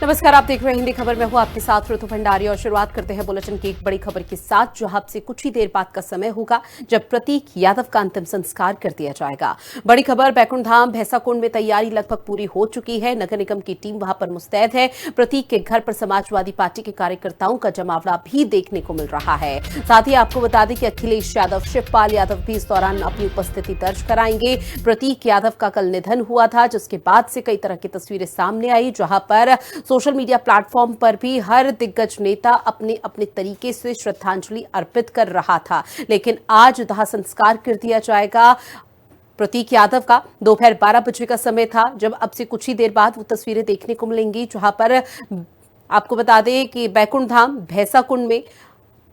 नमस्कार, आप देख रहे हैं हिंदी खबर में हूं आपके साथ ऋतु भंडारी और शुरुआत करते हैं बुलेटिन की एक बड़ी खबर के साथ, जहां से कुछ ही देर बाद का समय होगा जब प्रतीक यादव का अंतिम संस्कार कर दिया जाएगा। बड़ी खबर, बैकुंठ धाम भैंसाकुंड में तैयारी लगभग पूरी हो चुकी है। नगर निगम की टीम वहां पर मुस्तैद है। प्रतीक के घर पर समाजवादी पार्टी के कार्यकर्ताओं का जमावड़ा भी देखने को मिल रहा है। साथ ही आपको बता दें कि अखिलेश यादव, शिवपाल यादव भी इस दौरान अपनी उपस्थिति दर्ज कराएंगे। प्रतीक यादव का कल निधन हुआ था, जिसके बाद से कई तरह की तस्वीरें सामने आई, जहां पर सोशल मीडिया प्लेटफॉर्म पर भी हर दिग्गज नेता अपने अपने तरीके से श्रद्धांजलि अर्पित कर रहा था। लेकिन आज दाह संस्कार कर दिया जाएगा प्रतीक यादव का। दोपहर 12 बजे का समय था, जब अब से कुछ ही देर बाद वो तस्वीरें देखने को मिलेंगी, जहां पर आपको बता दें कि बैकुंठ धाम भैंसाकुंड में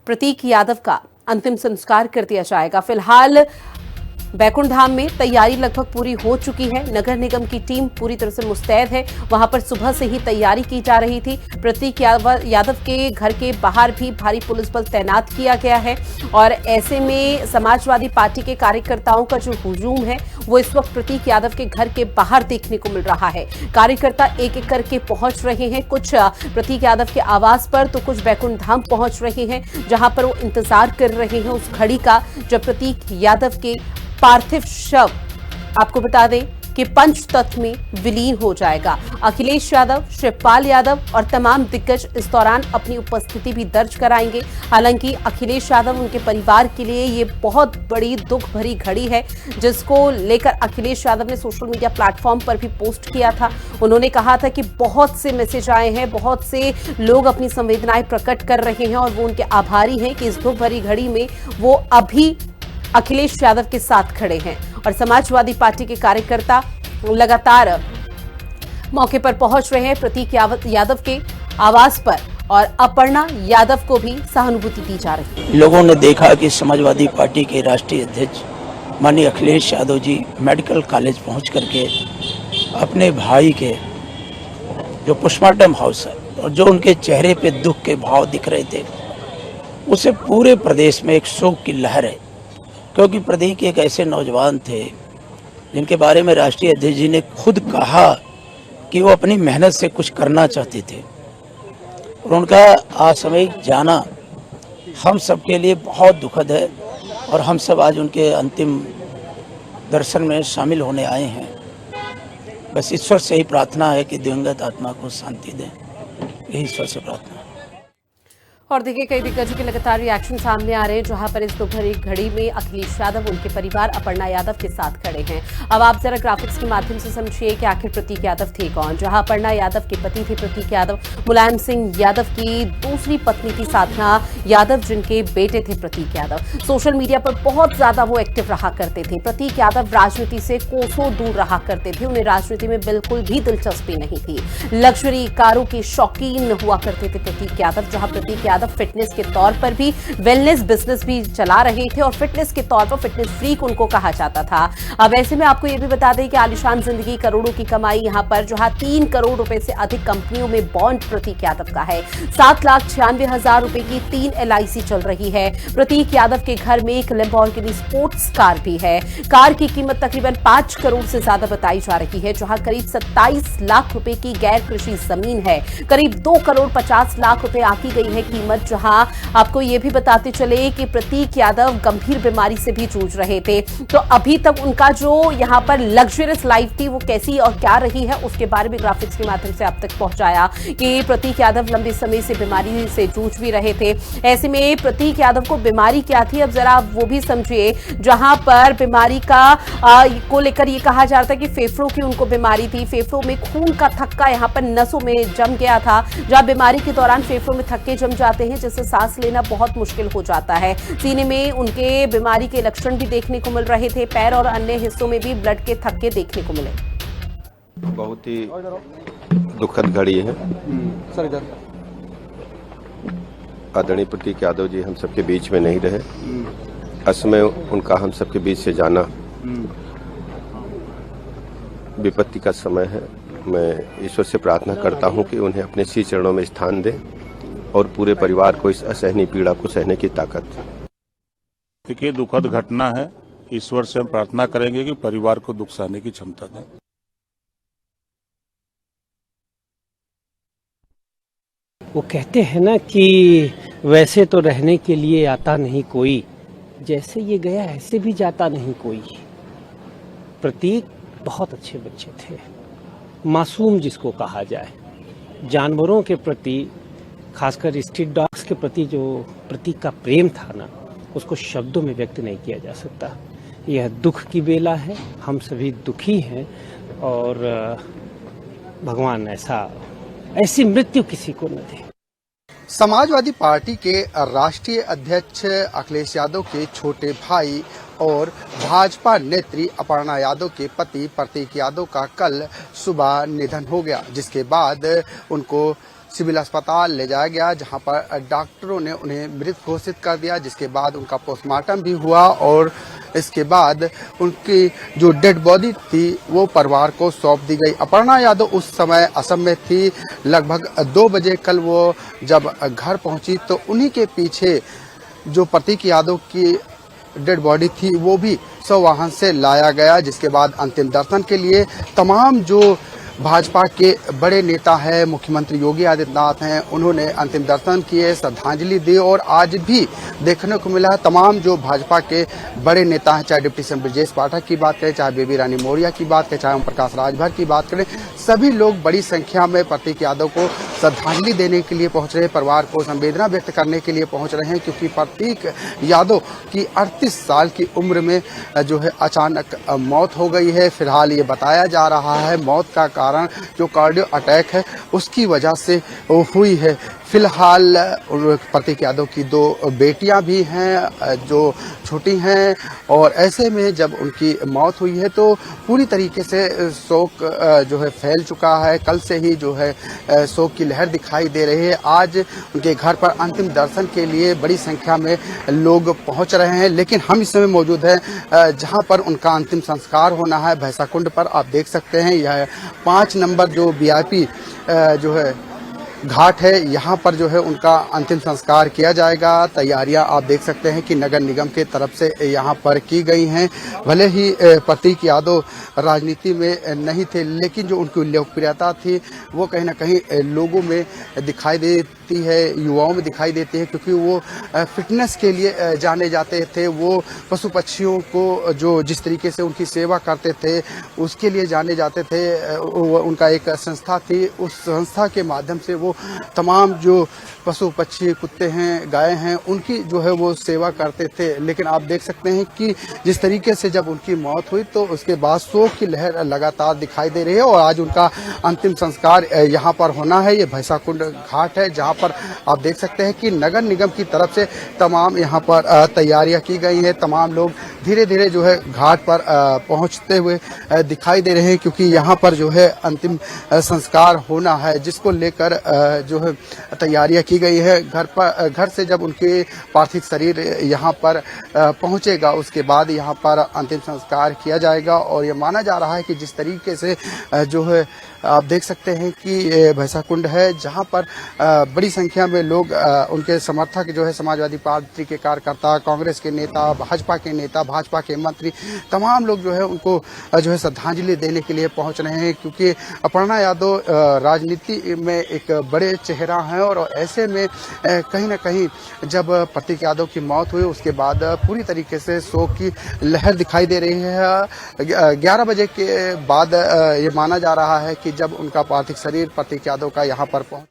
प्रतीक यादव का अंतिम संस्कार कर दिया जाएगा। फिलहाल बैकुंठ धाम में तैयारी लगभग पूरी हो चुकी है। नगर निगम की टीम पूरी तरह से मुस्तैद है। वहां पर सुबह से ही तैयारी की जा रही थी। प्रतीक यादव के घर के बाहर भी भारी पुलिस बल तैनात किया गया है और ऐसे में समाजवादी पार्टी के कार्यकर्ताओं का जो हुजूम है वो इस वक्त प्रतीक यादव के घर के बाहर देखने को मिल रहा है। कार्यकर्ता एक एक करके पहुंच रहे हैं, कुछ प्रतीक यादव के आवास पर तो कुछ बैकुंठ धाम पहुंच रहे हैं, जहां पर वो इंतजार कर रहे हैं उस घड़ी का जब प्रतीक यादव के पार्थिव शव, आपको बता दें कि पंच तत्व में विलीन हो जाएगा। अखिलेश यादव, शिवपाल यादव और तमाम दिग्गज इस दौरान अपनी उपस्थिति भी दर्ज कराएंगे। हालांकि अखिलेश यादव, उनके परिवार के लिए ये बहुत बड़ी दुख भरी घड़ी है, जिसको लेकर अखिलेश यादव ने सोशल मीडिया प्लेटफॉर्म पर भी पोस्ट किया था। उन्होंने कहा था कि बहुत से मैसेज आए हैं, बहुत से लोग अपनी संवेदनाएं प्रकट कर रहे हैं और वो उनके आभारी हैं कि इस दुख भरी घड़ी में वो अभी अखिलेश यादव के साथ खड़े हैं। और समाजवादी पार्टी के कार्यकर्ता लगातार मौके पर पहुंच रहे हैं प्रतीक यादव के आवास पर और अपर्णा यादव को भी सहानुभूति दी जा रही है। लोगों ने देखा कि समाजवादी पार्टी के राष्ट्रीय अध्यक्ष माननीय अखिलेश यादव जी मेडिकल कॉलेज पहुंच करके अपने भाई के जो पोस्टमार्टम हाउस है और जो उनके चेहरे पे दुख के भाव दिख रहे थे, उसे पूरे प्रदेश में एक शोक की लहर है। क्योंकि प्रतीक एक ऐसे नौजवान थे जिनके बारे में राष्ट्रीय अध्यक्ष जी ने खुद कहा कि वो अपनी मेहनत से कुछ करना चाहते थे और उनका असामयिक जाना हम सब के लिए बहुत दुखद है और हम सब आज उनके अंतिम दर्शन में शामिल होने आए हैं। बस ईश्वर से ही प्रार्थना है कि दिवंगत आत्मा को शांति दें, यही ईश्वर से प्रार्थना है। और देखिए, कई दिग्गजों के लगातार रिएक्शन सामने आ रहे हैं, जहां पर इस दोपहर घड़ी में अखिलेश यादव, उनके परिवार अपर्णा यादव के साथ खड़े हैं। अब आप जरा ग्राफिक्स के माध्यम से समझिए कि आखिर प्रतीक यादव थे कौन। जहां अपर्णा यादव के पति थे प्रतीक यादव, मुलायम सिंह यादव की दूसरी पत्नी थी साधना यादव, जिनके बेटे थे प्रतीक यादव। सोशल मीडिया पर बहुत ज्यादा वो एक्टिव रहा करते थे। प्रतीक यादव राजनीति से कोसों दूर रहा करते थे, उन्हें राजनीति में बिल्कुल भी दिलचस्पी नहीं थी। लग्जरी कारों के शौकीन हुआ करते थे प्रतीक यादव, जहां प्रतीक यादव फिटनेस के तौर पर भी वेलनेस बिजनेस भी चला रहे थे और फिटनेस के तौर पर फिटनेस फ्रीक उनको कहा जाता था। अब ऐसे में आपको यह भी बता दें कि आलिशान जिंदगी, करोड़ों की कमाई, यहां पर जहां 3 करोड़ रुपए से अधिक कंपनियों में बॉन्ड प्रतीक यादव का है। 7,96,000 रुपए की 3 LIC चल रही है। प्रतीक यादव के घर में एक लैम्बोर्गिनी स्पोर्ट्स कार भी है। कार की कीमत तकरीबन 5 करोड़ से ज्यादा बताई जा रही है, जहां करीब 27 लाख रुपए की गैर कृषि जमीन है। करीब 2 करोड़ 50 लाख रुपए आंकी गई है कीमत। जहां आपको यह भी बताते चले कि प्रतीक यादव गंभीर बीमारी से भी जूझ रहे थे, तो अभी तक उनका जो यहां पर लग्जरियस लाइफ थी वो कैसी और क्या रही है, उसके बारे में ग्राफिक्स के माध्यम से आप तक पहुंचाया कि प्रतीक यादव लंबे समय से बीमारी से जूझ भी रहे थे। ऐसे में प्रतीक यादव को बीमारी क्या थी, अब जरा आप वो भी समझिए। जहां पर बीमारी को लेकर ये कहा जा रहा था कि फेफड़ों की उनको बीमारी थी, फेफड़ों में खून का थक्का यहां पर नसों में जम गया था। जहां बीमारी के दौरान फेफड़ों में थक्के जम जाते हैं, जिससे सांस लेना बहुत मुश्किल हो जाता है। सीने में उनके बीमारी के लक्षण भी देखने को मिल रहे थे। पैर और अन्य हिस्सों में भी ब्लड के थक्के देखने को मिले। बहुत ही दुखद घड़ी है। आदरणीय प्रतीक यादव जी हम सबके बीच में नहीं रहे। असमय उनका हम सबके बीच से जाना विपत्ति का समय है। मैं ईश्वर से प्रार्थना करता हूं कि उन्हें अपने सी चरणों में स्थान दें और पूरे परिवार को इस असहनीय पीड़ा को सहने की ताकत। देखिए, दुखद घटना है। ईश्वर से हम प्रार्थना करेंगे कि परिवार को दुख सहने की क्षमता दें। वो कहते हैं ना कि वैसे तो रहने के लिए आता नहीं कोई, जैसे ये गया ऐसे भी जाता नहीं कोई। प्रतीक बहुत अच्छे बच्चे थे, मासूम जिसको कहा जाए। जानवरों के प्रति, खासकर स्ट्रीट डॉग्स के प्रति जो प्रतीक का प्रेम था ना, उसको शब्दों में व्यक्त नहीं किया जा सकता। यह दुख की बेला है, हम सभी दुखी हैं और भगवान ऐसी मृत्यु किसी को न दे। समाजवादी पार्टी के राष्ट्रीय अध्यक्ष अखिलेश यादव के छोटे भाई और भाजपा नेत्री अपर्णा यादव के पति प्रतीक यादव का कल सुबह निधन हो गया, जिसके बाद उनको सिविल अस्पताल ले जाया गया, जहां पर डॉक्टरों ने उन्हें मृत घोषित कर दिया, जिसके बाद उनका पोस्टमार्टम भी हुआ और इसके बाद उनकी जो डेड बॉडी थी वो परिवार को सौंप दी गई। अपर्णा यादव उस समय असम में थी। लगभग 2 बजे कल वो जब घर पहुंची तो उन्हीं के पीछे जो प्रतीक यादव की डेड बॉडी थी वो भी स्ववाहन से लाया गया, जिसके बाद अंतिम दर्शन के लिए तमाम जो भाजपा के बड़े नेता हैं, मुख्यमंत्री योगी आदित्यनाथ हैं, उन्होंने अंतिम दर्शन किए, श्रद्धांजलि दी। और आज भी देखने को मिला है तमाम जो भाजपा के बड़े नेता हैं, चाहे डिप्टी सीएम ब्रजेश पाठक की बात करें, चाहे बेबी रानी मौर्य की बात करें, चाहे ओम प्रकाश राजभर की बात करें, सभी लोग बड़ी संख्या में प्रतीक यादव को श्रद्धांजलि देने के लिए पहुंच रहे हैं, परिवार को संवेदना व्यक्त करने के लिए पहुंच रहे हैं, क्योंकि प्रतीक यादव की 38 साल की उम्र में जो है अचानक मौत हो गई है। फिलहाल ये बताया जा रहा है मौत का कारण जो कार्डियो अटैक है उसकी वजह से हुई है। फिलहाल प्रतीक यादव की 2 बेटियां भी हैं जो छोटी हैं, और ऐसे में जब उनकी मौत हुई है तो पूरी तरीके से शोक जो है फैल चुका है। कल से ही जो है शोक की लहर दिखाई दे रही है। आज उनके घर पर अंतिम दर्शन के लिए बड़ी संख्या में लोग पहुंच रहे हैं, लेकिन हम इस समय मौजूद हैं जहां पर उनका अंतिम संस्कार होना है, भैंसाकुंड पर। आप देख सकते हैं यह 5 नंबर जो VIP जो है घाट है, यहाँ पर जो है उनका अंतिम संस्कार किया जाएगा। तैयारियां आप देख सकते हैं कि नगर निगम के तरफ से यहाँ पर की गई हैं। भले ही प्रतीक यादव राजनीति में नहीं थे, लेकिन जो उनकी लोकप्रियता थी वो कहीं ना कहीं लोगों में दिखाई देती है, युवाओं में दिखाई देती है, क्योंकि वो फिटनेस के लिए जाने जाते थे। वो पशु पक्षियों को जो जिस तरीके से उनकी सेवा करते थे उसके लिए जाने जाते थे। उनका एक संस्था थी, उस संस्था के माध्यम से वो तमाम जो पशु पक्षी, कुत्ते हैं, गाय हैं, उनकी जो है वो सेवा करते थे। लेकिन आप देख सकते हैं कि जिस तरीके से जब उनकी मौत हुई तो उसके बाद शोक की लहर लगातार दिखाई दे रही है, और आज उनका अंतिम संस्कार यहाँ पर होना है। ये भैंसाकुंड घाट है जहाँ पर आप देख सकते हैं कि नगर निगम की तरफ से तमाम यहाँ पर तैयारियां की गई हैं। तमाम लोग धीरे धीरे जो है घाट पर पहुँचते हुए दिखाई दे रहे हैं, क्योंकि यहाँ पर जो है अंतिम संस्कार होना है, जिसको लेकर जो है तैयारियां की गई है। घर से जब उनके पार्थिव शरीर यहाँ पर पहुंचेगा उसके बाद यहाँ पर अंतिम संस्कार किया जाएगा। और ये माना जा रहा है कि जिस तरीके से जो है आप देख सकते हैं कि भैंसाकुंड है जहाँ पर बड़ी संख्या में लोग उनके समर्थक जो है समाजवादी पार्टी के कार्यकर्ता, कांग्रेस के नेता, भाजपा के नेता, भाजपा के मंत्री, तमाम लोग जो है उनको जो है श्रद्धांजलि देने के लिए पहुंच रहे हैं, क्योंकि अपर्णा यादव राजनीति में एक बड़े चेहरा हैं। और ऐसे में कहीं ना कहीं जब प्रतीक यादव की मौत हुई उसके बाद पूरी तरीके से शोक की लहर दिखाई दे रही है। 11 बजे के बाद ये माना जा रहा है कि जब उनका पार्थिव शरीर प्रतीक यादव का यहाँ पर पहुंच।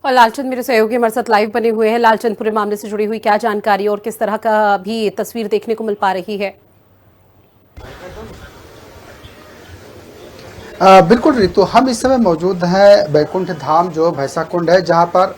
और लालचंद मेरे सहयोगी हमारे साथ लाइव बने हुए हैं। लालचंद, पूरे मामले से जुड़ी हुई क्या जानकारी और किस तरह का भी तस्वीर देखने को मिल पा रही है? बिल्कुल रितु, हम इस समय मौजूद हैं बैकुंठ धाम जो भैंसाकुंड है, जहां पर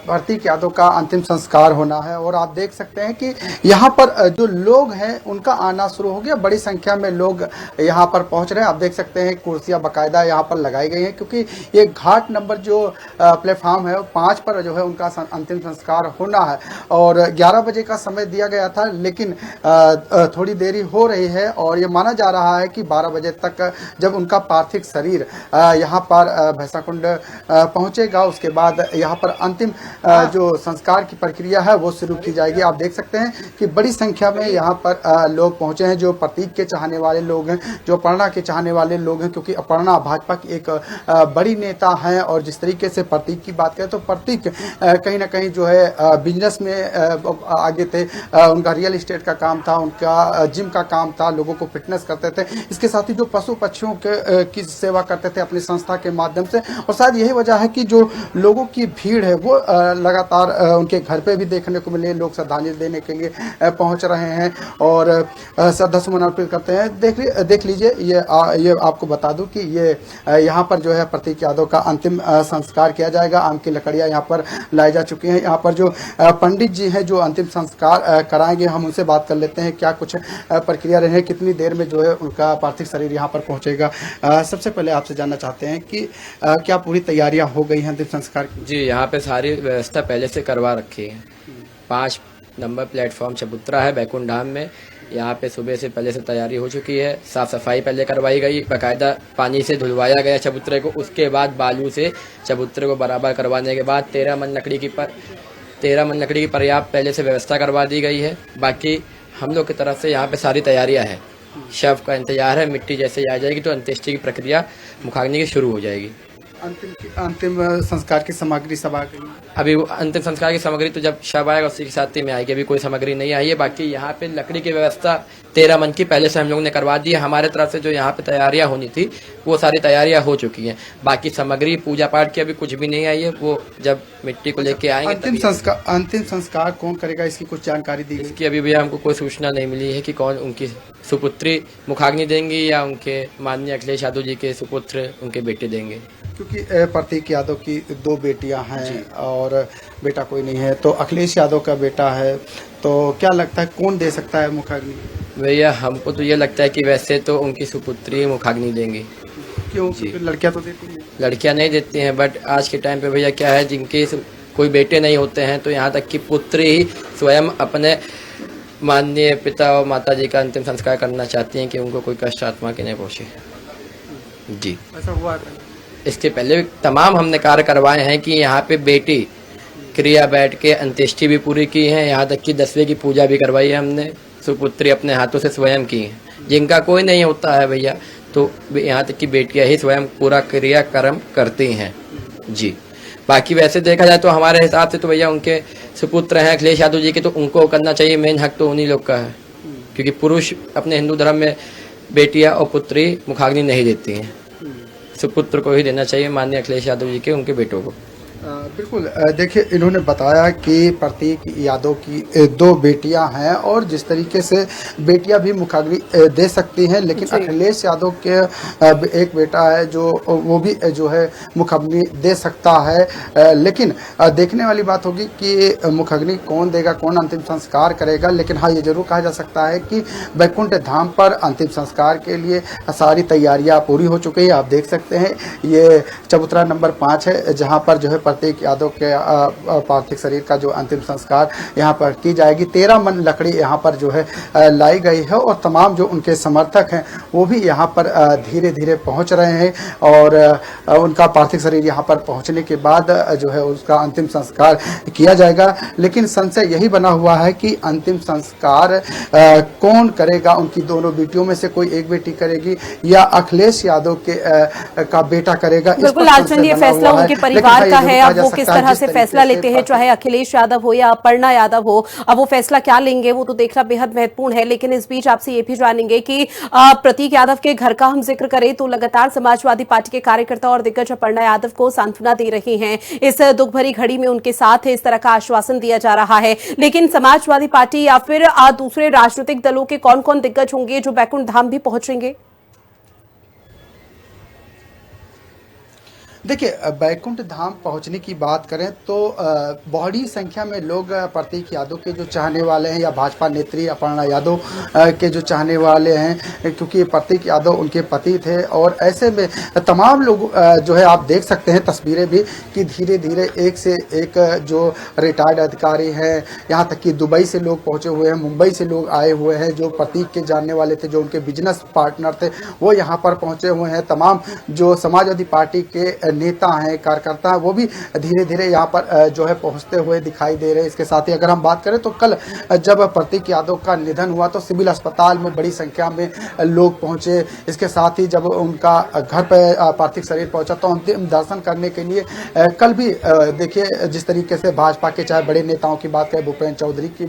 प्रतीक यादव का अंतिम संस्कार होना है। और आप देख सकते हैं कि यहाँ पर जो लोग हैं उनका आना शुरू हो गया। बड़ी संख्या में लोग यहाँ पर पहुँच रहे हैं। आप देख सकते हैं कुर्सियाँ बाकायदा यहाँ पर लगाई गई हैं, क्योंकि ये घाट नंबर जो प्लेटफॉर्म है 5 पर जो है उनका अंतिम संस्कार होना है। और 11 बजे का समय दिया गया था, लेकिन थोड़ी देरी हो रही है, और ये माना जा रहा है कि 12 बजे तक जब उनका पार्थिव शरीर यहाँ पर भैंसाकुंड पहुँचेगा उसके बाद बाद यहाँ पर अंतिम जो संस्कार की प्रक्रिया है वो शुरू की जाएगी। आप देख सकते हैं कि बड़ी संख्या में यहाँ पर लोग पहुंचे हैं, जो प्रतीक के चाहने वाले लोग हैं, जो अपर्णा के चाहने वाले लोग हैं, क्योंकि अपर्णा भाजपा की एक बड़ी नेता हैं। और जिस तरीके से प्रतीक की बात करें तो प्रतीक कहीं ना कहीं जो है बिजनेस में आगे थे, उनका रियल एस्टेट का काम था, उनका जिम का काम था, लोगों को फिटनेस करते थे। इसके साथ ही जो पशु पक्षियों की सेवा करते थे अपनी संस्था के माध्यम से। और शायद यही वजह है कि जो लोगों की भीड़ है वो लगातार उनके घर पे भी देखने को मिले। लोग श्रद्धांजलि देने के लिए पहुंच रहे हैं और श्रद्धा सुमन अर्पित करते हैं। देख लीजिए, ये आपको बता दूं कि ये यहाँ पर जो है प्रतीक यादव का अंतिम संस्कार किया जाएगा। आम की लकड़ियाँ यहाँ पर लाई जा चुकी हैं। यहाँ पर जो पंडित जी हैं जो अंतिम संस्कार कराएंगे, हम उनसे बात कर लेते हैं क्या कुछ प्रक्रिया रहे, कितनी देर में जो है उनका पार्थिव शरीर यहाँ पर पहुँचेगा। सबसे पहले आपसे जानना चाहते हैं कि क्या पूरी तैयारियां हो गई हैं अंतिम संस्कार की? जी, यहाँ पे सारी व्यवस्था पहले से करवा रखी है। 5 नंबर प्लेटफॉर्म चबूतरा है बैकुंठ धाम में। यहाँ पे सुबह से पहले से तैयारी हो चुकी है। साफ सफाई पहले करवाई गई, बाकायदा पानी से धुलवाया गया चबूतरे को। उसके बाद बालू से चबूतरे को बराबर करवाने के बाद 13 मन लकड़ी की पर्याप्त पहले से व्यवस्था करवा दी गई है। बाकी हम लोग की तरफ से यहाँ पे सारी तैयारियाँ हैं। शव का इंतजार है, मिट्टी जैसे आ जाएगी तो अंत्येष्टि की प्रक्रिया मुखाग्नि की शुरू हो जाएगी। अंतिम संस्कार की सामग्री सब आ गई? अभी अंतिम संस्कार की सामग्री तो जब शव आएगा उसी के साथ ही में आएगी। अभी कोई सामग्री नहीं आई है। बाकी यहाँ पे लकड़ी की व्यवस्था 13 मन की पहले से हम लोग ने करवा दी है। हमारे तरफ से जो यहाँ पे तैयारियां होनी थी वो सारी तैयारियां हो चुकी हैं। बाकी सामग्री पूजा पाठ की अभी कुछ भी नहीं आई है, वो जब मिट्टी को लेके आएंगे। अंतिम संस्कार कौन करेगा, इसकी कुछ जानकारी दी? इसकी अभी भैया हमको कोई सूचना नहीं मिली है कि कौन उनकी सुपुत्री मुखाग्नि देंगी या उनके माननीय अखिलेश यादव जी के सुपुत्र उनके बेटे देंगे। क्योंकि प्रतीक यादव की 2 बेटियां हैं और बेटा कोई नहीं है, तो अखिलेश यादव का बेटा है, तो क्या लगता है कौन दे सकता है मुखाग्नि? भैया हमको तो ये लगता है कि वैसे तो उनकी सुपुत्री मुखाग्नि देंगे। क्यों? लड़कियां तो देती हैं। लड़कियां नहीं देती हैं, बट आज के टाइम पे भैया क्या है, जिनके कोई बेटे नहीं होते हैं तो यहाँ तक कि पुत्री ही स्वयं अपने माननीय पिता और माता जी का अंतिम संस्कार करना चाहती हैं कि उनको कोई कष्ट आत्मा के नहीं पहुँचे। जी, ऐसा हुआ है? इसके पहले तमाम हमने कार्य करवाए हैं कि यहाँ पे बेटी क्रिया बैठ के अंत्येष्टि भी पूरी की है। यहाँ तक कि 10वें की पूजा भी करवाई है हमने। सुपुत्री अपने हाथों से स्वयं की है। जिनका कोई नहीं होता है भैया तो यहाँ तक कि बेटियां ही स्वयं पूरा क्रियाक्रम करती हैं। जी, बाकी वैसे देखा जाए तो हमारे हिसाब से तो भैया उनके सुपुत्र हैं अखिलेश यादव जी के, तो उनको करना चाहिए। मेन हक तो उन्हीं लोग का है, क्योंकि पुरुष अपने हिंदू धर्म में बेटियां और पुत्री मुखाग्नि नहीं देती हैं। सुपुत्र को ही देना चाहिए, माननीय अखिलेश यादव जी के उनके बेटों को। बिल्कुल, देखिए इन्होंने बताया कि प्रतीक यादव की 2 बेटियां हैं और जिस तरीके से बेटियां भी मुखाग्नि दे सकती हैं, लेकिन अखिलेश यादव के एक बेटा है जो वो भी जो है मुखाग्नि दे सकता है। लेकिन देखने वाली बात होगी कि मुखाग्नि कौन देगा, कौन अंतिम संस्कार करेगा। लेकिन हाँ, ये जरूर कहा जा सकता है कि बैकुंठ धाम पर अंतिम संस्कार के लिए सारी तैयारियां पूरी हो चुकी है। आप देख सकते हैं ये चबूतरा नंबर 5 है, जहाँ पर जो है प्रतीक यादव के पार्थिव शरीर का जो अंतिम संस्कार यहाँ पर की जाएगी। 13 मन लकड़ी यहाँ पर जो है लाई गई है और तमाम जो उनके समर्थक हैं वो भी यहाँ पर धीरे धीरे पहुँच रहे हैं और उनका पार्थिव शरीर यहाँ पर पहुँचने के बाद जो है उसका अंतिम संस्कार किया जाएगा। लेकिन संशय यही बना हुआ है कि अंतिम संस्कार कौन करेगा। उनकी दोनों बेटियों में से कोई एक बेटी करेगी या अखिलेश यादव के का बेटा करेगा। बिल्कुल लालचंद, ये फैसला उनके परिवार का है। अब वो किस तरह से फैसला लेते हैं, चाहे अखिलेश यादव हो या अपर्णा यादव हो, अब वो फैसला क्या लेंगे वो तो देखना बेहद महत्वपूर्ण है। लेकिन इस बीच आपसे ये भी जानेंगे कि प्रतीक यादव के घर का हम जिक्र करें तो लगातार समाजवादी पार्टी के कार्यकर्ता और दिग्गज अपर्णा यादव को सांत्वना दे रहे हैं। इस दुख भरी घड़ी में उनके साथ इस तरह का आश्वासन दिया जा रहा है। लेकिन समाजवादी पार्टी या फिर दूसरे राजनीतिक दलों के कौन कौन दिग्गज होंगे जो बैकुंठ धाम भी पहुंचेंगे? देखिए, बैकुंठ धाम पहुंचने की बात करें तो बड़ी संख्या में लोग प्रतीक यादव के जो चाहने वाले हैं या भाजपा नेत्री अपर्णा यादव के जो चाहने वाले हैं, क्योंकि प्रतीक यादव उनके पति थे। और ऐसे में तमाम लोग जो है आप देख सकते हैं तस्वीरें भी कि धीरे धीरे एक से एक जो रिटायर्ड अधिकारी हैं, यहाँ तक कि दुबई से लोग पहुँचे हुए हैं, मुंबई से लोग आए हुए हैं, जो प्रतीक के जानने वाले थे, जो उनके बिजनेस पार्टनर थे, वो यहाँ पर पहुँचे हुए हैं। तमाम जो समाजवादी पार्टी के नेता हैं, कार्यकर्ता हैं, वो भी धीरे धीरे यहाँ पर जो है पहुँचते हुए दिखाई दे रहे हैं। इसके साथ ही अगर हम बात करें तो कल जब प्रतीक यादव का निधन हुआ तो सिविल अस्पताल में बड़ी संख्या में लोग पहुंचे। इसके साथ ही जब उनका घर पर पार्थिव शरीर पहुंचा तो अंतिम दर्शन करने के लिए कल भी देखिए जिस तरीके से भाजपा के चाहे बड़े नेताओं की बात करें, भूपेंद्र चौधरी की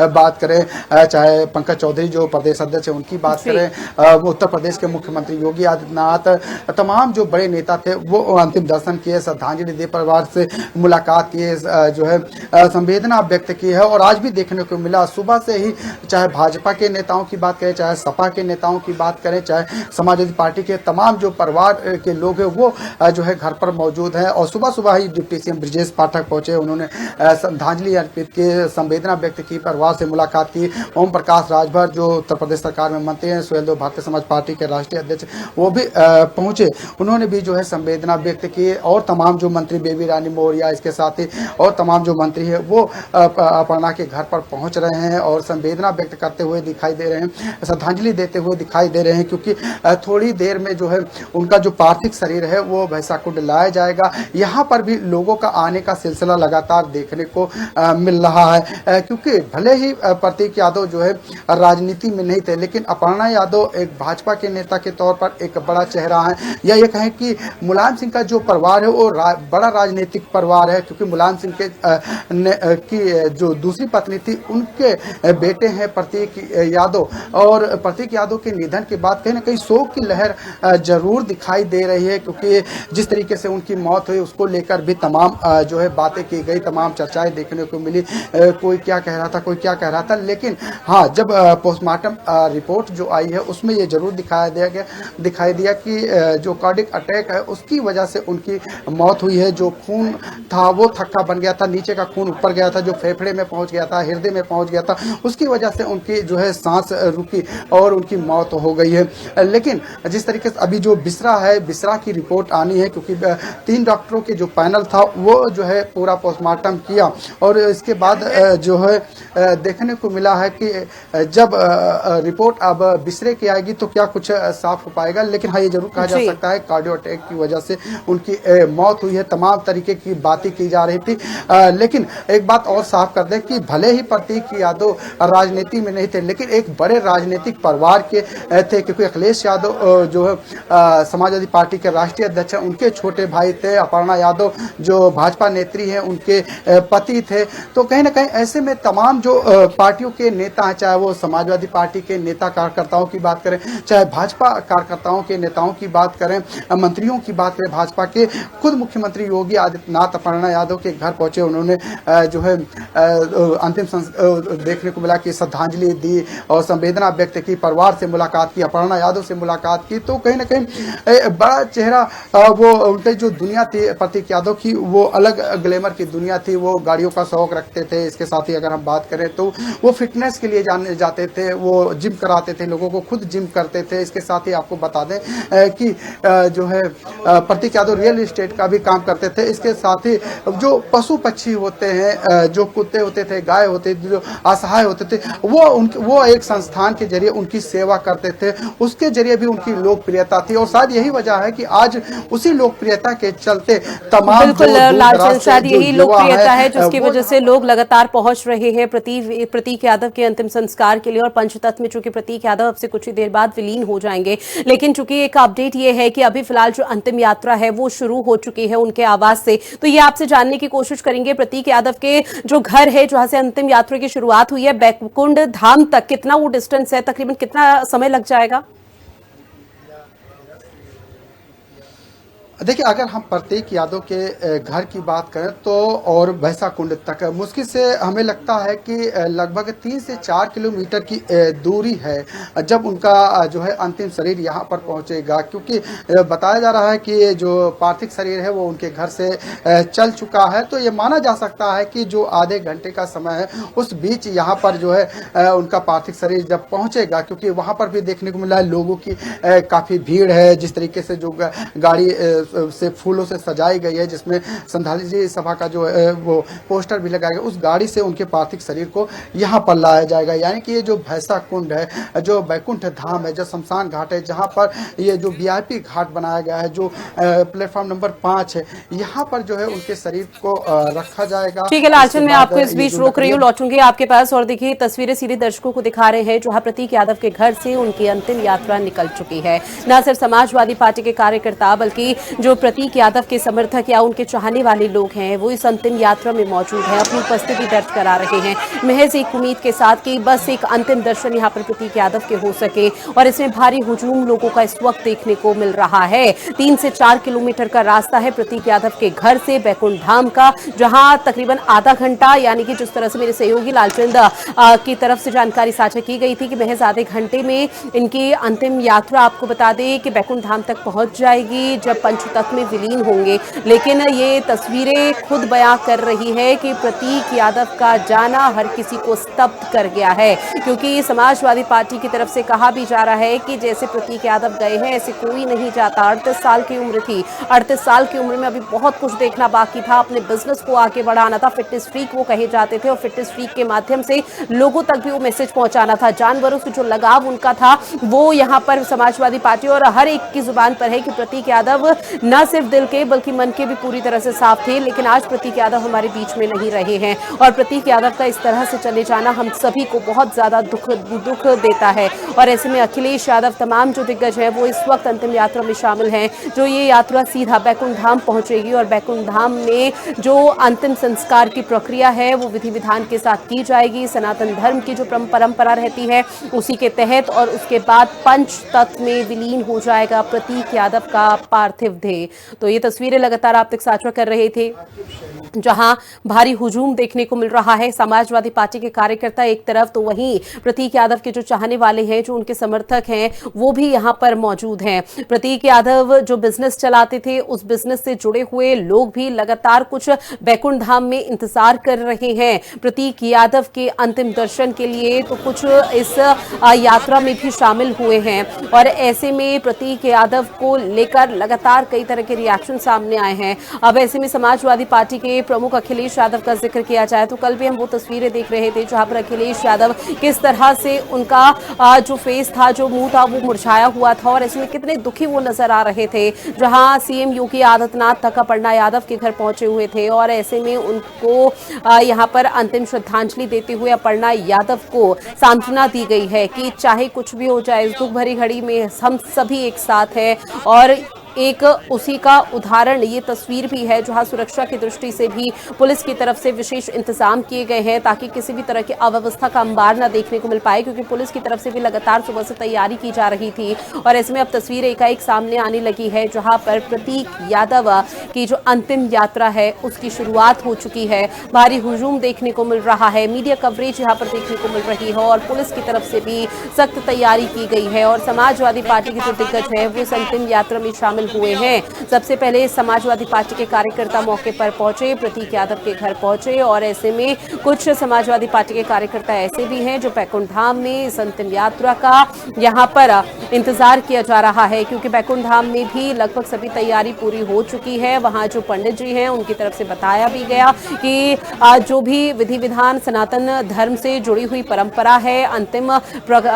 बात करें, चाहे पंकज चौधरी जो प्रदेश अध्यक्ष है उनकी बात करें, उत्तर प्रदेश के मुख्यमंत्री योगी आदित्यनाथ, तमाम जो बड़े नेता थे वो अंतिम दर्शन किए, श्रद्धांजलि दे, परिवार से मुलाकात किए, जो है संवेदना व्यक्त की है। और आज भी देखने को मिला सुबह से ही, चाहे भाजपा के नेताओं की बात करें, चाहे सपा के नेताओं की बात करें, चाहे समाजवादी पार्टी के तमाम जो परिवार के लोग हैं वो जो है घर पर मौजूद हैं। और सुबह सुबह ही डिप्टी सीएम ब्रजेश पाठक पहुंचे, उन्होंने श्रद्धांजलि अर्पित की, संवेदना व्यक्त की, परिवार से मुलाकात की। ओम प्रकाश राजभर जो उत्तर प्रदेश सरकार में मंत्री हैं, सुहेलदेव भारतीय समाज पार्टी के राष्ट्रीय अध्यक्ष, वो भी पहुंचे, उन्होंने भी जो है संवेदना व्यक्त की। और तमाम जो मंत्री, बेबी रानी मौर्य, इसके साथ ही और तमाम जो मंत्री है वो अपर्णा के घर पर पहुंच रहे हैं और संवेदना व्यक्त करते हुए दिखाई दे रहे हैं, श्रद्धांजलि देते हुए दिखाई दे रहे हैं। क्योंकि थोड़ी देर में जो है उनका जो पार्थिव शरीर है वो भैंसाकुंड लाया जाएगा। यहाँ पर भी लोगों का आने का सिलसिला लगातार देखने को मिल रहा है। क्योंकि भले ही प्रतीक यादव जो है राजनीति में नहीं थे, लेकिन अपर्णा यादव एक भाजपा के नेता के तौर पर एक बड़ा चेहरा है। या ये कहें कि मुलायम सिंह का जो परिवार है वो बड़ा राजनीतिक परिवार है। क्योंकि मुलायम सिंह की जो दूसरी पत्नी थी उनके बेटे हैं प्रतीक यादव, और प्रतीक यादव के निधन के बाद कहीं ना कहीं शोक की लहर जरूर दिखाई दे रही है। क्योंकि जिस तरीके से उनकी मौत हुई उसको लेकर भी तमाम जो है बातें की गई, तमाम चर्चाएं देखने को मिली, कोई क्या कह रहा था, कोई क्या कह रहा था। लेकिन हाँ, जब पोस्टमार्टम रिपोर्ट जो आई है उसमें ये जरूर दिखाई दिया कि जो कार्डियक अटैक है उसकी वजह से उनकी मौत हुई है। जो खून था वो थक्का बन गया था, नीचे का खून ऊपर गया था, जो फेफड़े में पहुंच गया था, हृदय में पहुंच गया था, उसकी वजह से उनकी जो है सांस रुकी और उनकी मौत हो गई है। लेकिन जिस तरीके से अभी जो बिसरा की रिपोर्ट आनी है, क्योंकि 3 डॉक्टरों के जो पैनल था वो जो है पूरा पोस्टमार्टम किया और इसके बाद जो है देखने को मिला है कि जब रिपोर्ट अब बिसरे की आएगी तो क्या कुछ साफ हो पाएगा। लेकिन हाँ, ये जरूर कहा जा सकता है कार्डियो अटैक की वजह से उनकी मौत हुई है। तमाम तरीके की बातें की जा रही थी। लेकिन एक बात और साफ कर दें कि भले ही प्रतीक यादव राजनीति में नहीं थे, लेकिन एक बड़े राजनीतिक परिवार के थे। क्योंकि अखिलेश यादव जो है समाजवादी पार्टी के राष्ट्रीय अध्यक्ष हैं, उनके छोटे भाई थे। अपर्णा यादव जो भाजपा नेत्री हैं उनके पति थे। तो कहीं ना कहीं ऐसे में तमाम जो पार्टियों के नेता हैं, चाहे वो समाजवादी पार्टी के नेता कार्यकर्ताओं की बात करें, चाहे भाजपा कार्यकर्ताओं के नेताओं की बात करें, मंत्रियों की बात करें, भाजपा के खुद मुख्यमंत्री योगी आदित्यनाथ अपर्णा यादव के घर पहुंचे, उन्होंने जो है अंतिम देखने को मिला कि श्रद्धांजलि दी और संवेदना व्यक्त की, परिवार से मुलाकात की, अपर्णा यादव से मुलाकात की। तो कहीं ना कहीं बड़ा चेहरा वो उनकी जो दुनिया थी प्रतीक यादव की, वो अलग ग्लैमर की दुनिया थी। वो गाड़ियों का शौक रखते थे। इसके साथ ही अगर हम बात करें तो वो फिटनेस के लिए जाते थे, वो जिम कराते थे लोगों को, खुद जिम करते थे। इसके साथ ही आपको बता दें कि जो है प्रतीक यादव रियल एस्टेट का भी काम करते थे। इसके साथ ही जो पशु पक्षी होते हैं, जो कुत्ते होते थे, गाय होते थे, जो असहाय होते थे, वो एक संस्थान के जरिए उनकी सेवा करते थे। उसके जरिए भी उनकी लोकप्रियता थी और शायद यही वजह है कि आज उसी लोकप्रियता के चलते तमाम बिल्कुल लालचंद, शायद यही लोकप्रियता है जिसकी वजह से लोग लगातार पहुंच रहे हैं प्रतीक यादव के अंतिम संस्कार के लिए। और पंचतत्व में चूंकि प्रतीक यादव अब से कुछ ही देर बाद विलीन हो जाएंगे, लेकिन चूंकि एक अपडेट ये है कि अभी फिलहाल जो अंतिम यात्रा है वो शुरू हो चुकी है उनके आवास से। तो ये आपसे जानने की कोशिश करेंगे, प्रतीक यादव के जो घर है जहां से अंतिम यात्रा की शुरुआत हुई है, बैकुंठ धाम तक कितना वो डिस्टेंस है, तकरीबन कितना समय लग जाएगा? देखिए, अगर हम प्रतीक यादव के घर की बात करें तो और भैंसाकुंड तक मुश्किल से हमें लगता है कि लगभग 3 से 4 किलोमीटर की दूरी है जब उनका जो है अंतिम शरीर यहाँ पर पहुँचेगा। क्योंकि बताया जा रहा है कि जो पार्थिव शरीर है वो उनके घर से चल चुका है। तो ये माना जा सकता है कि जो आधे घंटे का समय है उस बीच यहाँ पर जो है उनका पार्थिव शरीर जब पहुँचेगा, क्योंकि वहाँ पर भी देखने को मिला है लोगों की काफ़ी भीड़ है। जिस तरीके से जो गाड़ी से फूलों से सजाई गई है, जिसमें श्रद्धांजलि सभा का जो वो पोस्टर भी लगाया गया। उस गाड़ी से उनके पार्थिव शरीर को यहाँ पर लाया जाएगा। यानी कि ये जो भैंसा कुंड है, जो बैकुंठ धाम है, जो शमशान घाट है, जहाँ पर ये जो VIP घाट बनाया गया है, जो प्लेटफॉर्म नंबर 5 है, यहाँ पर जो है उनके शरीर को रखा जाएगा। ठीक है लालचंद, मैं आपको इस बीच रोक रही हूँ, लौटूंगी आपके पास। और देखिए तस्वीरें सीधे दर्शकों को दिखा रहे हैं जहां प्रतीक यादव के घर से उनकी अंतिम यात्रा निकल चुकी है। न सिर्फ समाजवादी पार्टी के कार्यकर्ता बल्कि जो प्रतीक यादव के समर्थक या उनके चाहने वाले लोग हैं वो इस अंतिम यात्रा में मौजूद हैं, अपनी उपस्थिति दर्ज करा रहे हैं, महज एक उम्मीद के साथ कि बस एक अंतिम दर्शन यहाँ पर प्रतीक यादव के हो सके। और इसमें भारी हुजूम लोगों का इस वक्त देखने को मिल रहा है। 3 से 4 किलोमीटर का रास्ता है प्रतीक यादव के घर से बैकुंठ धाम का, जहां तकरीबन आधा घंटा, यानी कि जिस तरह से मेरे सहयोगी लालचंद की तरफ से जानकारी साझा की गई थी कि महज आधे घंटे में इनकी अंतिम यात्रा, आपको बता दें कि बैकुंठ धाम तक पहुंच जाएगी जब पंचतत्व में विलीन होंगे। लेकिन ये तस्वीरें खुद बयां कर रही है कि प्रतीक यादव का जाना हर किसी को स्तब्ध कर गया है, क्योंकि समाजवादी पार्टी की तरफ से कहा भी जा रहा है कि जैसे प्रतीक यादव गए हैं ऐसे कोई नहीं जाता। 38 साल की उम्र थी, 38 साल की उम्र में अभी बहुत कुछ देखना बाकी था, अपने बिजनेस को आगे बढ़ाना था, फिटनेस फ्रीक वो कहे जाते थे और फिटनेस फ्रीक के माध्यम से लोगों तक भी वो मैसेज पहुंचाना था। जानवरों से जो लगाव उनका था वो यहाँ पर समाजवादी पार्टी और हर एक की जुबान पर है कि प्रतीक यादव न सिर्फ दिल के बल्कि मन के भी पूरी तरह से साफ थे। लेकिन आज प्रतीक यादव हमारे बीच में नहीं रहे हैं और प्रतीक यादव का इस तरह से चले जाना हम सभी को बहुत ज्यादा दुख देता है। और ऐसे में अखिलेश यादव, तमाम जो दिग्गज हैं वो इस वक्त अंतिम यात्रा में शामिल हैं, जो ये यात्रा सीधा बैकुंठ धाम पहुंचेगी और बैकुंठ धाम में जो अंतिम संस्कार की प्रक्रिया है वो विधि विधान के साथ की जाएगी। सनातन धर्म की जो परंपरा रहती है उसी के तहत, और उसके बाद पंच तत्व में विलीन हो जाएगा प्रतीक यादव का पार्थिव देह। तो ये तस्वीरें लगातार आप तक साझा कर रहे थे जहां भारी हुजूम देखने को मिल रहा है। समाजवादी पार्टी के कार्यकर्ता एक तरफ, तो वहीं प्रतीक यादव के जो चाहने वाले हैं, जो उनके समर्थक हैं, वो भी यहां पर मौजूद हैं। प्रतीक यादव जो बिजनेस चलाते थे उस बिजनेस से जुड़े हुए लोग भी लगातार कुछ बैकुंठ धाम में इंतजार कर रहे हैं प्रतीक यादव के अंतिम दर्शन के लिए, तो कुछ इस यात्रा में भी शामिल हुए हैं। और ऐसे में प्रतीक यादव को लेकर लगातार कई तरह के रिएक्शन सामने आए हैं। अब ऐसे में समाजवादी पार्टी के प्रमुख अखिलेश यादव का जिक्र किया जाए तो कल भी हम वो तस्वीरें देख रहे थे जहां पर अखिलेश यादव किस तरह से उनका जो फेस था, जो मुंह था, वो मुरझाया हुआ था और इसमें कितने दुखी वो नजर आ रहे थे। जहां सीएम योगी आदित्यनाथ तक अपर्णा यादव के घर पहुंचे हुए थे और ऐसे में उनको यहां पर अंतिम श्रद्धांजलि देते हुए अपर्णा यादव को सांत्वना दी गई है कि चाहे कुछ भी हो जाए, इस दुख भरी घड़ी में हम सभी एक साथ हैं। और एक उसी का उदाहरण ये तस्वीर भी है जहां सुरक्षा की दृष्टि से भी पुलिस की तरफ से विशेष इंतजाम किए गए हैं ताकि किसी भी तरह की अव्यवस्था का अंबार न देखने को मिल पाए, क्योंकि पुलिस की तरफ से भी लगातार सुबह से तैयारी की जा रही थी। और इसमें अब तस्वीर एकाएक सामने आने लगी है जहां पर प्रतीक यादव की जो अंतिम यात्रा है उसकी शुरुआत हो चुकी है। भारी हुजूम देखने को मिल रहा है, मीडिया कवरेज यहाँ पर देखने को मिल रही है और पुलिस की तरफ से भी सख्त तैयारी की गई है। और समाजवादी पार्टी के जो दिग्गज है वो इस अंतिम यात्रा में शामिल हुए हैं। सबसे पहले समाजवादी पार्टी के कार्यकर्ता मौके पर पहुंचे, प्रतीक यादव के घर पहुंचे और ऐसे में कुछ समाजवादी पार्टी के कार्यकर्ता ऐसे भी हैं जो बैकुंठ धाम में इस अंतिम यात्रा का यहां पर इंतजार किया जा रहा है, क्योंकि बैकुंठ धाम में भी लगभग सभी तैयारी पूरी हो चुकी है। वहां जो पंडित जी हैं उनकी तरफ से बताया भी गया कि जो भी विधि विधान सनातन धर्म से जुड़ी हुई परंपरा है, अंतिम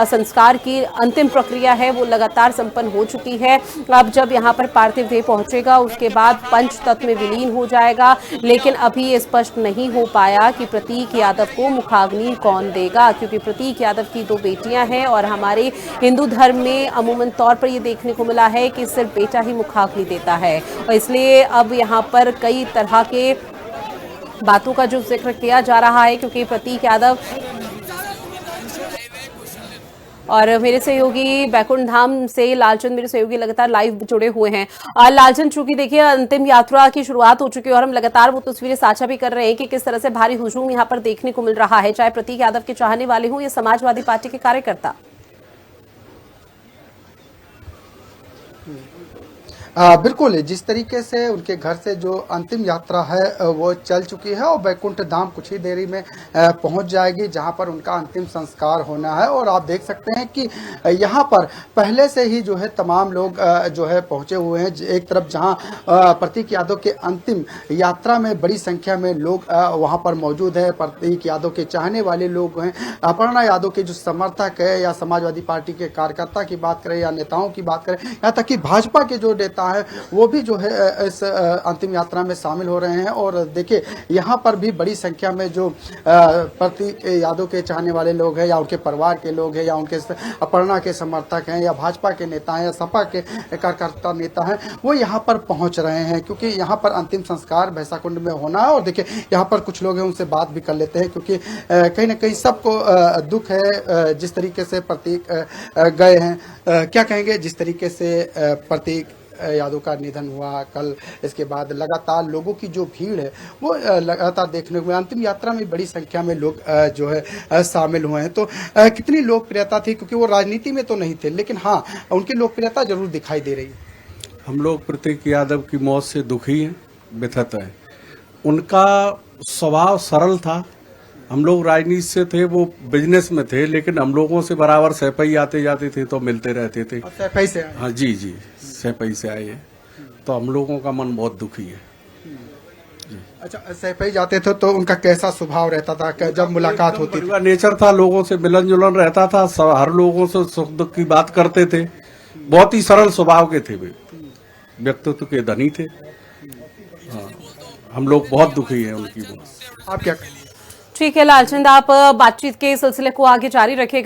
संस्कार की अंतिम प्रक्रिया है वो लगातार संपन्न हो चुकी है। अब जब यहाँ पर पार्थिव देह पहुंचेगा उसके बाद पंच तत्व में विलीन हो जाएगा, लेकिन अभी ये स्पष्ट नहीं हो पाया कि प्रतीक यादव को मुखाग्नि कौन देगा, क्योंकि प्रतीक यादव की 2 बेटियां हैं और हमारे हिंदू धर्म में अमूमन तौर पर ये देखने को मिला है कि सिर्फ बेटा ही मुखाग्नि देता है। और इसलिए अब यहाँ पर कई तरह के बातों का जो जिक्र किया जा रहा है, क्योंकि प्रतीक यादव और मेरे सहयोगी बैकुंठ धाम से लालचंद, मेरे सहयोगी लगातार लाइव जुड़े हुए हैं। लालचंद, चूंकि देखिए अंतिम यात्रा की शुरुआत हो चुकी है और हम लगातार वो तस्वीरें साझा भी कर रहे हैं कि किस तरह से भारी हुजूम यहाँ पर देखने को मिल रहा है, चाहे प्रतीक यादव के चाहने वाले हों या समाजवादी पार्टी के कार्यकर्ता। बिल्कुल, जिस तरीके से उनके घर से जो अंतिम यात्रा है वो चल चुकी है और बैकुंठ धाम कुछ ही देरी में पहुंच जाएगी, जहां पर उनका अंतिम संस्कार होना है। और आप देख सकते हैं कि यहां पर पहले से ही जो है तमाम लोग जो है पहुंचे हुए हैं। एक तरफ जहां प्रतीक यादव के अंतिम यात्रा में बड़ी संख्या में लोग वहां पर मौजूद है, प्रतीक यादव के चाहने वाले लोग हैं, अपर्णा यादव के जो समर्थक है या समाजवादी पार्टी के कार्यकर्ता की बात करें या नेताओं की बात करें, यहाँ तक कि भाजपा के जो नेता है वो भी जो है इस अंतिम यात्रा में शामिल हो रहे हैं। और देखिए यहाँ पर भी बड़ी संख्या में जो प्रतीक यादव के चाहने वाले लोग हैं या उनके परिवार के लोग हैं या उनके अपर्णा के समर्थक हैं या भाजपा के नेता हैं या सपा के कार्यकर्ता नेता हैं, वो यहाँ पर पहुंच रहे हैं क्योंकि यहाँ पर अंतिम संस्कार भैंसाकुंड में होना है। और देखिए यहाँ पर कुछ लोग हैं, उनसे बात भी कर लेते हैं क्योंकि कहीं ना कहीं सबको दुख है जिस तरीके से प्रतीक गए हैं। क्या कहेंगे जिस तरीके से प्रतीक यादव का निधन हुआ कल, इसके बाद लगातार लोगों की जो भीड़ है वो लगातार देखने को, अंतिम यात्रा में बड़ी संख्या में लोग जो है शामिल हुए हैं। तो कितनी लोकप्रियता थी, क्योंकि वो राजनीति में तो नहीं थे लेकिन हाँ उनकी लोकप्रियता जरूर दिखाई दे रही है। हम लोग प्रतीक यादव की मौत से दुखी हैं, व्यथित हैं। उनका स्वभाव सरल था। हम लोग राजनीति से थे, वो बिजनेस में थे, लेकिन हम लोगों से बराबर सैफई आते जाते थे तो मिलते रहते थे। सैफई से? हाँ जी जी, सैफई से आए हैं। तो हम लोगों का मन बहुत दुखी है। अच्छा, सैफई जाते थे तो उनका कैसा स्वभाव रहता था जब मुलाकात होती थी? नेचर था, लोगों से मिलन जुलन रहता था, हर लोगों से सुख दुख की बात करते थे। बहुत ही सरल स्वभाव के थे वे, व्यक्तित्व के धनी थे। हाँ, हम लोग बहुत दुखी हैं उनकी मौत। आप क्या? ठीक है लालचंद, आप बातचीत के सिलसिले को आगे जारी रखिएगा।